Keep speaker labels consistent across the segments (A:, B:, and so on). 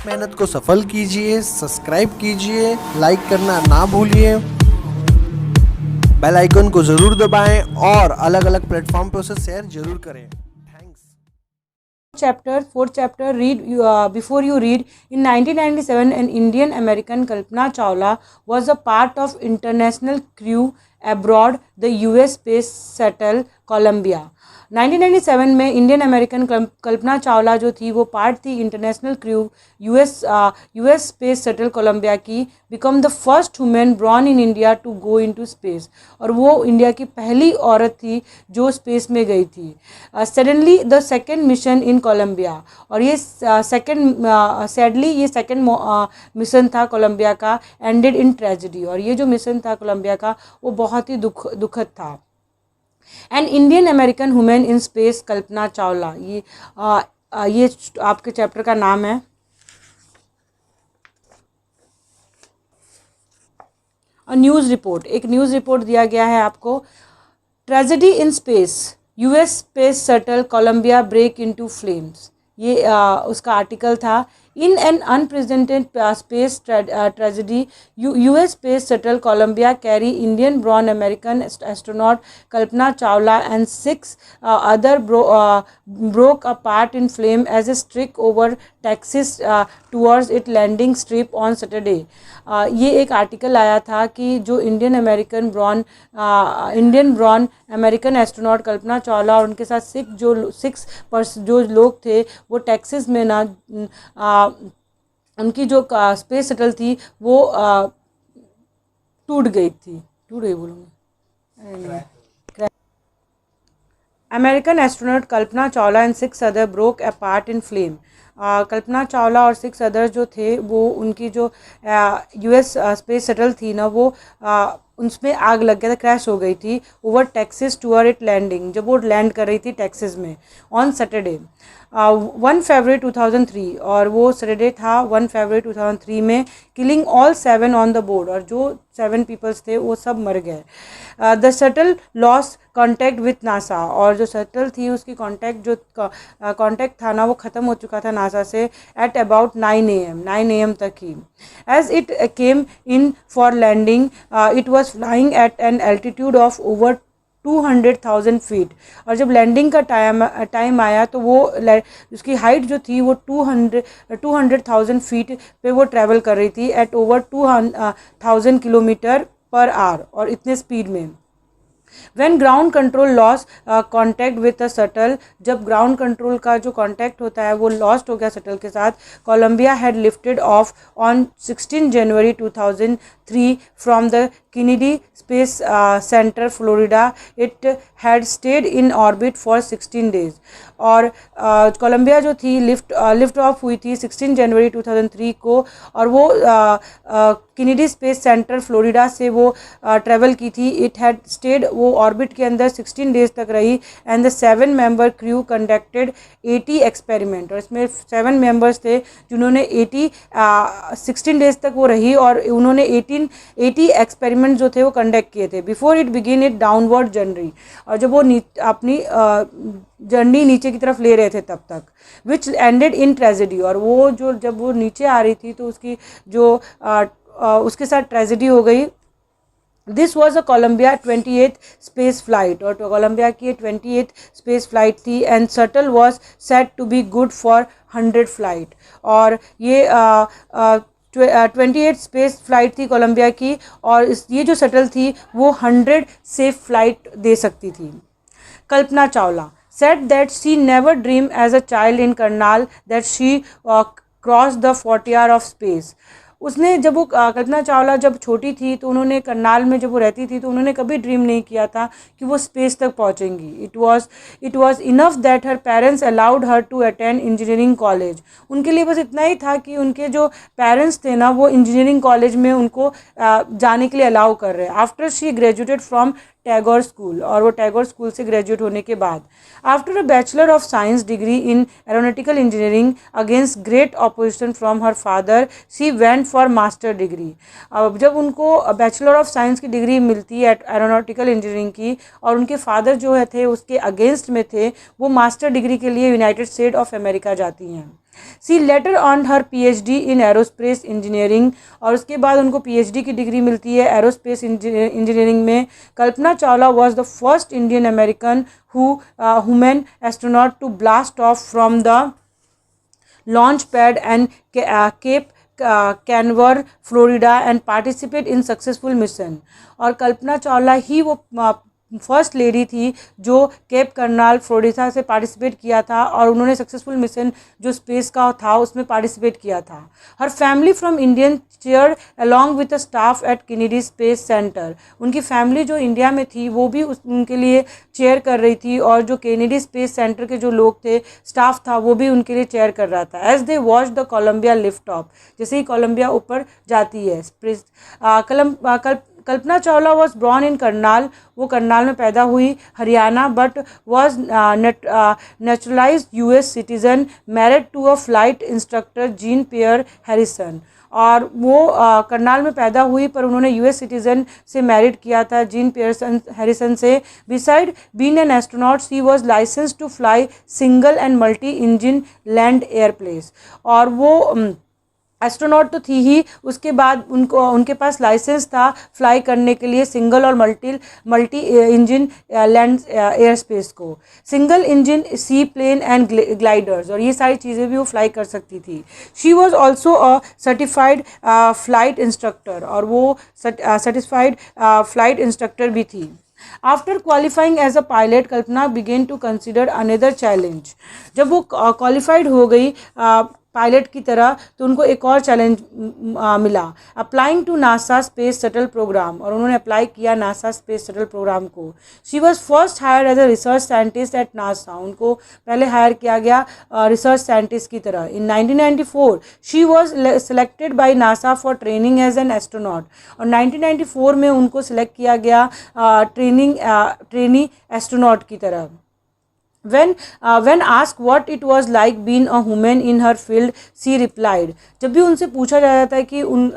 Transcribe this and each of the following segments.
A: मेहनत को सफल कीजिए, सब्सक्राइब कीजिए, लाइक करना ना भूलिए, बेल आइकन को ज़रूर दबाएं और अलग अलग प्लेटफॉर्म पर उसे शेयर जरूर करें।
B: Fourth chapter, read before you read. In 1997, an Indian American, Kalpana Chawla, was a part of international crew aboard the US space shuttle Columbia. 1997 में इंडियन अमेरिकन कल्पना चावला जो थी वो पार्ट थी international crew US space shuttle Columbia की, become the first women born in India to go into space, और वो India की पहली औरत थी जो स्पेस में गई थी। Suddenly the second mission in Columbia, और ये सैडली ये सेकेंड मिशन था कोलंबिया का, एंडेड इन ट्रेजेडी, और ये जो मिशन था कोलंबिया का वो बहुत ही दुखद था। An Indian American women in space Kalpana Chawla, ये आपके चैप्टर का नाम है। न्यूज़ रिपोर्ट, एक न्यूज़ रिपोर्ट दिया गया है आपको। Tragedy in space, US space shuttle Columbia break into flames, ये उसका आर्टिकल था। In an unprecedented space tragedy, U.S. space shuttle Columbia carry Indian-born American astronaut Kalpana Chawla and 6 other broke apart in flame as it struck over Texas towards its landing strip on Saturday. ये एक article आया था कि जो Indian bronze American astronaut Kalpana Chawla और उनके साथ six जो लोग थे वो टेक्सास में ना उनकी जो स्पेस शटल थी वो टूट गई बोलूँगी। American astronaut Kalpana Chawla and 6 other broke apart in flame. Kalpana Chawla और 6 अदर जो थे वो उनकी जो यूएस स्पेस शटल थी ना वो उसमें आग लग गया था, क्रैश हो गई थी over Texas toward it landing, जब वो लैंड कर रही थी टेक्सास में ऑन सैटरडे 1 फरवरी 2003, और वो सैटरडे था 1 फरवरी 2003 में, killing all 7 on the board, और जो 7 पीपल्स थे वो सब मर गए। The shuttle loss contact with NASA, और जो शटल थी उसकी कॉन्टैक्ट था ना वो ख़त्म हो चुका था नासा से एट अबाउट 9 AM तक ही। As it came in for landing it was flying at an altitude of over 200,000 feet, और जब लैंडिंग का टाइम आया तो वो उसकी हाइट जो थी वो 200,000 फीट पे वो ट्रैवल कर रही थी at over 2,000 kilometre per hour, और इतने स्पीड में। When ground control lost contact with the shuttle, जब ground control का जो contact होता है वो lost हो गया shuttle के साथ, Columbia had lifted off on 16 January 2003 from the Kennedy Space Center, Florida. It had stayed in orbit for 16 days. और कोलंबिया जो थी लिफ्ट ऑफ हुई थी 16 जनवरी 2003 को, और वो केनेडी स्पेस सेंटर फ्लोरिडा से वो ट्रेवल की थी। इट हैड स्टेड, वो ऑर्बिट के अंदर 16 डेज तक रही, and the 7 member crew conducted 80 experiment, और इसमें 7 मेंबर्स थे जिन्होंने 16 डेज तक वो रही और उन्होंने 80 एक्सपेरिमेंट जो थे वो कंडक्ट किए थे। Before it begin it downward journey, और जब वो अपनी जर्नी नीचे की तरफ ले रहे थे तब तक, विच एंडेड इन ट्रेजेडी, और वो जो जब वो नीचे आ रही थी तो उसकी जो उसके साथ ट्रेजेडी हो गई। This was a Columbia 28th space flight, और कोलंबिया की 28th स्पेस फ्लाइट थी, and shuttle was set to be good for 100 flight, और ये 28 स्पेस फ्लाइट थी कोलंबिया की, और ये जो शटल थी वो 100 सेफ फ्लाइट दे सकती थी। Kalpana Chawla said that she never dreamed as a child in Karnal that she crossed the frontier of space. उसने जब वो कल्पना चावला जब छोटी थी तो उन्होंने करनाल में जब वो रहती थी तो उन्होंने कभी ड्रीम नहीं किया था कि वो स्पेस तक पहुंचेंगी। It was enough that her parents allowed her to attend engineering college. उनके लिए बस इतना ही था कि उनके जो पेरेंट्स थे ना वो इंजीनियरिंग कॉलेज में उनको जाने के लिए अलाउ कर रहे हैं। After she graduated from Tagore school, और वो टैगोर स्कूल से ग्रेजुएट होने के बाद after a bachelor of science degree in aeronautical engineering against great opposition from her father she went for master degree. अब जब उनको बैचलर ऑफ साइंस की डिग्री मिलती है एरोनॉटिकल इंजीनियरिंग की और उनके फादर जो है थे उसके अगेंस्ट में थे, वो मास्टर डिग्री के लिए यूनाइटेड स्टेट ऑफ अमेरिका जाती हैं। She later earned her PhD in aerospace engineering, और उसके बाद उनको PhD की डिग्री मिलती है एरोस्पेस इंजीनियरिंग में। Kalpana Chawla was the first Indian American women astronaut to blast off from the launch pad and Cape Canaveral Florida and participate in successful mission. और कल्पना चावला ही वो फर्स्ट लेडी थी जो केप कर्नाल फ्लोरिडा से participate किया था, और उन्होंने सक्सेसफुल मिशन जो स्पेस का था उसमें पार्टिसिपेट किया था। Her family from Indian cheer along with the staff at Kennedy Space Center. उनकी फैमिली जो इंडिया में थी वो भी उनके लिए चेयर कर रही थी, और जो केनेडी स्पेस सेंटर के जो लोग थे, स्टाफ था, वो भी उनके लिए चेयर कर रहा था। As they watch the Columbia lift off, जैसे ही कोलंबिया ऊपर जाती है। Kalpana Chawla was born in Karnal, वो करनाल में पैदा हुई, Haryana, but was naturalised US citizen, married to a flight instructor Jean Pierre Harrison. और वो करनाल में पैदा हुई पर उन्होंने US सिटीजन से मैरिड किया था, जीन पियर्सन हैरिसन से। Beside being an astronaut she was licence to fly single and multi engine land airplanes. और वो एस्ट्रोनॉट तो थी ही, उसके बाद उनके पास लाइसेंस था फ्लाई करने के लिए सिंगल और multi engine land air space को, single engine sea plane and gliders, और ये सारी चीज़ें भी वो फ्लाई कर सकती थी। She was also a certified flight instructor, और वो सर्टिफाइड फ्लाइट इंस्ट्रक्टर भी थी। After qualifying as a pilot Kalpana began to consider another challenge. जब वो क्वालिफाइड हो गई पायलट की तरह, तो उनको एक और चैलेंज मिला, applying to NASA space shuttle programme, और उन्होंने अप्लाई किया नासा स्पेस शटल प्रोग्राम को। She was first hired as a research scientist at NASA, उनको पहले हायर किया गया रिसर्च साइंटिस्ट की तरह। In 1994 she was selected by NASA for training as an astronaut, और 1994 में उनको सेलेक्ट किया गया ट्रेनी एस्ट्रोनॉट की तरह। When asked what it was like being a woman in her field, she replied, जब भी उनसे पूछा जाता है कि उन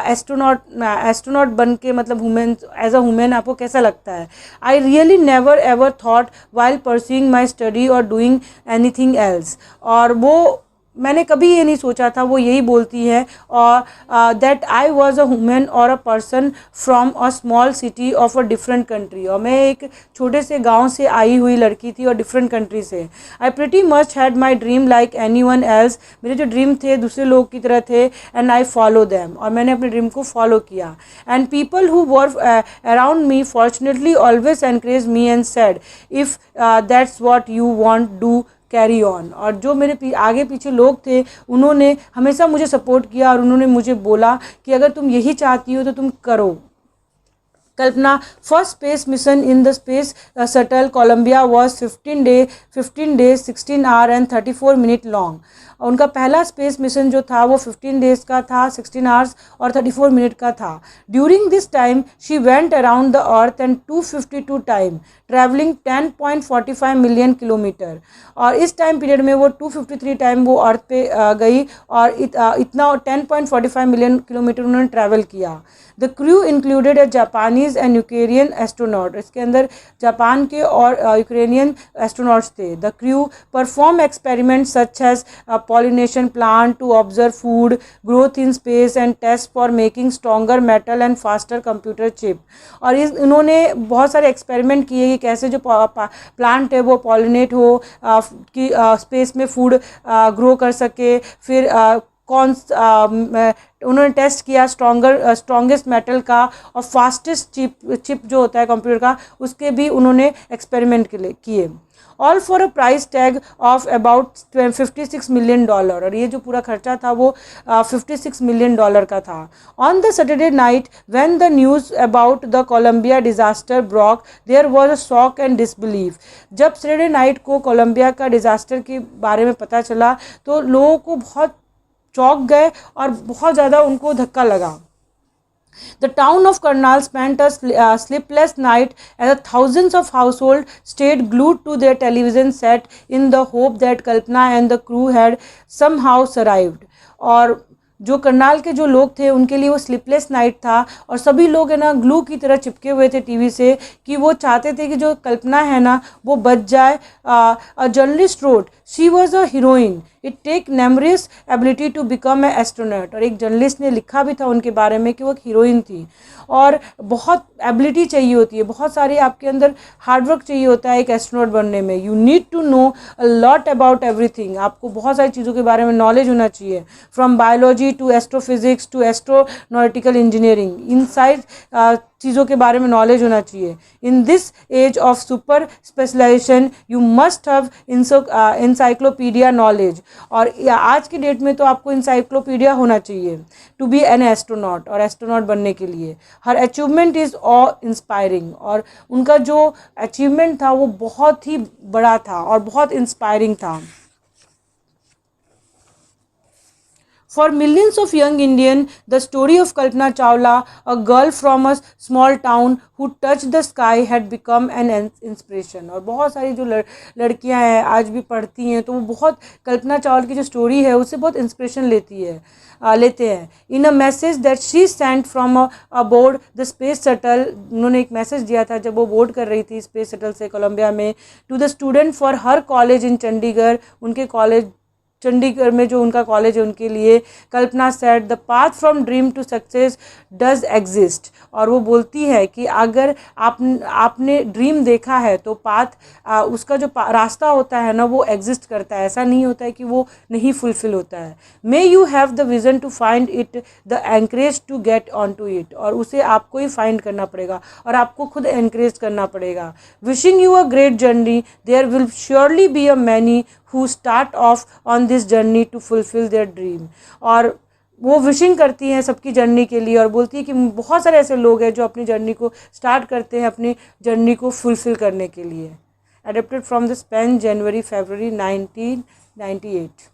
B: एस्ट्रोनॉट बन के मतलब वुमेन एज अ वुमेन आपको कैसा लगता है, I really never ever thought while pursuing my study और डूइंग एनीथिंग एल्स। और वो मैंने कभी ये नहीं सोचा था, वो यही बोलती है, और that I was a women और a person from a small city of a different country, और मैं एक छोटे से गांव से आई हुई लड़की थी और डिफरेंट कंट्री से। आई pretty much had my dream like any one else, मेरे जो ड्रीम थे दूसरे लोग की तरह थे, एंड आई फॉलो दैम, और मैंने अपने ड्रीम को फॉलो किया। And people who were around me fortunately always encourage me and said if that's what you want do carry on, और जो मेरे आगे पीछे लोग थे उन्होंने हमेशा मुझे सपोर्ट किया, और उन्होंने मुझे बोला कि अगर तुम यही चाहती हो तो तुम करो। Kalpana first space mission in the space shuttle Columbia was 15 days 16 hours and 34 minutes long. उनका पहला स्पेस मिशन जो था वो 15 days का था, 16 hours और 34 minutes का था। During this time she went around the earth and 252 time, travelling 10.45 million kilometre. और इस टाइम पीरियड में वो 253 टाइम वो अर्थ पे गई, और इतना 10.45 million किलोमीटर उन्होंने ट्रैवल किया। The crew included a Japanese and Ukrainian astronaut, इसके अंदर जापान के और यूक्रेनियन एस्ट्रोनॉट्स थे। The crew perform experiment such as pollination plant to observe food growth in space and test for making stronger metal and faster computer chip। और इन्होंने बहुत सारे experiment किए कि कैसे जो प्लांट है वो पॉलिनेट हो, कि स्पेस में फूड ग्रो कर सके, फिर उन्होंने टेस्ट किया स्ट्रॉन्गेस्ट मेटल का और फास्टेस्ट चिप जो होता है कंप्यूटर का, उसके भी उन्होंने एक्सपेरिमेंट किए। All for a price tag of about $56 million, और ये जो पूरा खर्चा था वो $56 million का था। On the Saturday night when the news about the Columbia disaster broke there was a shock and disbelief. जब सैटरडे नाइट को कोलंबिया का डिजास्टर के बारे में पता चला तो लोगों को बहुत चौंक गए और बहुत ज़्यादा उनको धक्का लगा। The town of Karnal spent a sleepless night as thousands of households stayed glued to their television set in the hope that Kalpana and the crew had somehow survived। और जो करनाल के जो लोग थे उनके लिए वो स्लीपलेस नाइट था, और सभी लोग है ना ग्लू की तरह चिपके हुए थे टीवी से, कि वो चाहते थे कि जो कल्पना है ना वो बच जाए। A journalist wrote she was a heroine, it take numerous ability to become a astronaut. और एक जर्नलिस्ट ने लिखा भी था उनके बारे में कि वो एक हीरोइन थी और बहुत एबिलिटी चाहिए होती है, बहुत सारे आपके अंदर हार्डवर्क चाहिए होता है एक एस्ट्रोनॉट बनने में। You need to know a lot about everything, आपको बहुत सारी चीज़ों के बारे में नॉलेज होना चाहिए, from biology to astrophysics to astronautical engineering, इन सारी चीज़ों के बारे में नॉलेज होना चाहिए। In this age of super specialization you must have encyclopedia knowledge. और आज की डेट में तो आपको इंसाइक्लोपीडिया होना चाहिए टू बी एन एस्ट्रोनॉट, और एस्ट्रोनॉट बनने के लिए। हर अचीवमेंट इज़ ऑ इंस्पायरिंग, और उनका जो अचीवमेंट था वो बहुत ही बड़ा था और बहुत इंस्पायरिंग था। For millions of young Indians, the story of Kalpana Chawla, a girl from a small town who touched the sky, had become an inspiration। और बहुत सारी जो लड़कियां हैं आज भी पढ़ती हैं तो वो बहुत कल्पना चावला की जो स्टोरी है उससे बहुत इंस्पिरेशन लेते हैं। In a message that she sent from aboard the space shuttle, उन्होंने एक मैसेज दिया था जब वो बोर्ड कर रही थी स्पेस शटल से कोलंबिया में, to the student for her college in Chandigarh, उनके कॉलेज चंडीगढ़ में जो उनका कॉलेज है उनके लिए। Kalpana said the path from dream to success does exist, और वो बोलती है कि अगर आपने ड्रीम देखा है तो पाथ उसका जो रास्ता होता है ना वो एग्जिस्ट करता है, ऐसा नहीं होता है कि वो नहीं फुलफिल होता है। May you have the vision to find it, the encourage to get on to it, और उसे आपको ही फाइंड करना पड़ेगा और आपको खुद एनकरेज करना पड़ेगा। Wishing you a great journey, there will surely be a many who start off on this journey to fulfill their dream। और वो विशिंग करती हैं सबकी जर्नी के लिए और बोलती है कि बहुत सारे ऐसे लोग हैं जो अपनी जर्नी को स्टार्ट करते हैं अपनी जर्नी को फुलफिल करने के लिए। Adapted from the Spain, January February 1998।